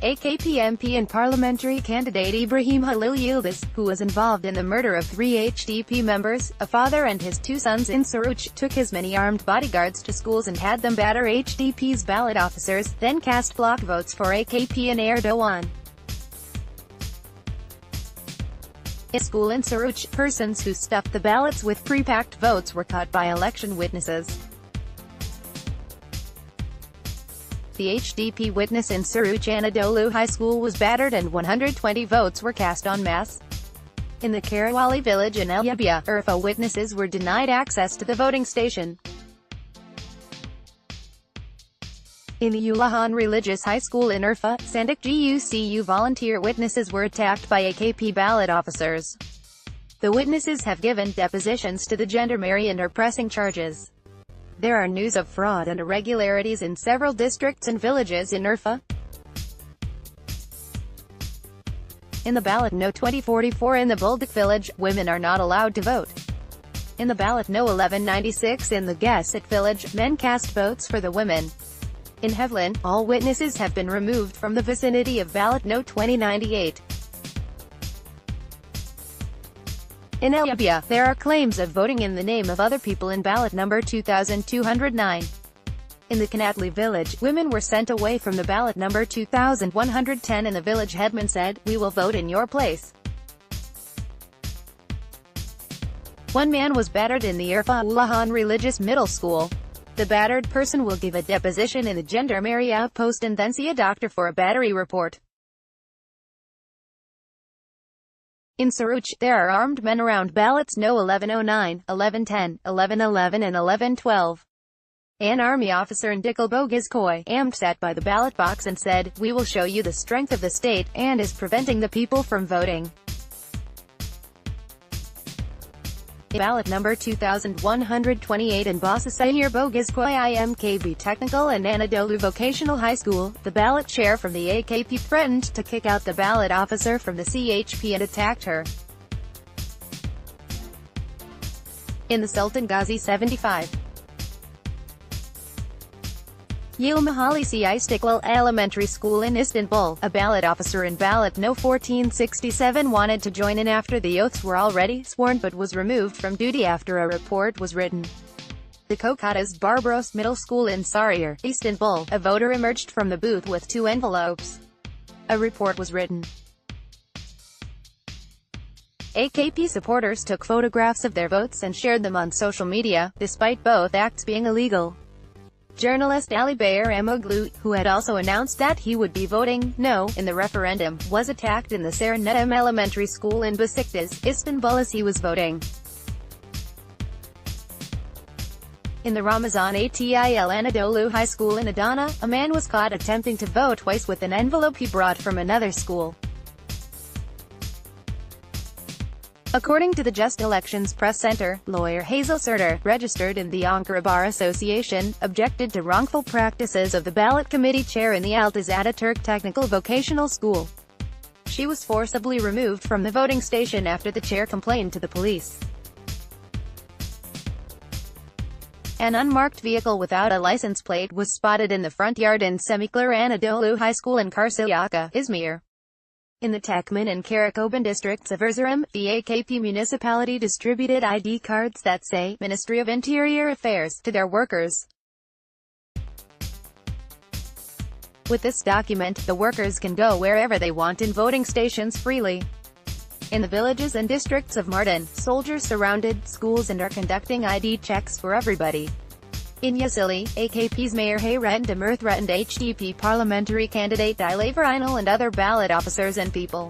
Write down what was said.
AKP MP and parliamentary candidate Ibrahim Halil Yıldız, who was involved in the murder of 3 HDP members, a father and his 2 sons in Suruç, took his many armed bodyguards to schools and had them batter HDP's ballot officers, then cast block votes for AKP and Erdoğan. In a school in Suruç, persons who stuffed the ballots with pre-packed votes were caught by election witnesses. The HDP witness in Suruç Anadolu High School was battered and 120 votes were cast en masse. In the Karaali village in Urfa, witnesses were denied access to the voting station. In the Ulahan Religious High School in Urfa, Sandık Gucu volunteer witnesses were attacked by AKP ballot officers. The witnesses have given depositions to the gendarmerie and are pressing charges. There are news of fraud and irregularities in several districts and villages in Urfa. In the ballot No. 2044 in the Buldak village, women are not allowed to vote. In the ballot No. 1196 in the Gesit village, men cast votes for the women. In Hevlin, all witnesses have been removed from the vicinity of ballot No. 2098. In Elbia, there are claims of voting in the name of other people in ballot number 2209. In the Karaali village, women were sent away from the ballot number 2110 and the village headman said, "We will vote in your place." One man was battered in the Urfa Ulahan Religious Middle School. The battered person will give a deposition in the gendarmerie outpost and then see a doctor for a battery report. In Suruç, there are armed men around ballots No. 1109, 1110, 1111 and 1112. An army officer in Dikilbogizkoy sat by the ballot box and said, "We will show you the strength of the state," and is preventing the people from voting. Ballot number 2128 in Basasayir Bogizkoy IMKB Technical and Anadolu Vocational High School, the ballot chair from the AKP threatened to kick out the ballot officer from the CHP and attacked her. In the Sultan Gazi 75. Yılmahalli Istiklal Elementary School in Istanbul, a ballot officer in ballot No. 1467 wanted to join in after the oaths were already sworn but was removed from duty after a report was written. The Kokatas Barbaros Middle School in Sarıyer, Istanbul, a voter emerged from the booth with 2 envelopes. A report was written. AKP supporters took photographs of their votes and shared them on social media, despite both acts being illegal. Journalist Ali Bayer Emoglu, who had also announced that he would be voting no in the referendum, was attacked in the Serenetim Elementary School in Besiktas, Istanbul as he was voting. In the Ramazan Atil Anadolu High School in Adana, a man was caught attempting to vote twice with an envelope he brought from another school. According to the Just Elections Press Center, lawyer Hazel Serter, registered in the Ankara Bar Association, objected to wrongful practices of the ballot committee chair in the Altaz Ataturk Technical Vocational School. She was forcibly removed from the voting station after the chair complained to the police. An unmarked vehicle without a license plate was spotted in the front yard in Semikler Anadolu High School in Karşıyaka, Izmir. In the Tekman and Karakoban districts of Erzurum, the AKP municipality distributed ID cards that say Ministry of Interior Affairs to their workers. With this document, the workers can go wherever they want in voting stations freely. In the villages and districts of Mardin, soldiers surrounded schools and are conducting ID checks for everybody. In Yasili, AKP's Mayor Hayrettin Demir threatened HDP parliamentary candidate Ibrahim Halil and other ballot officers and people.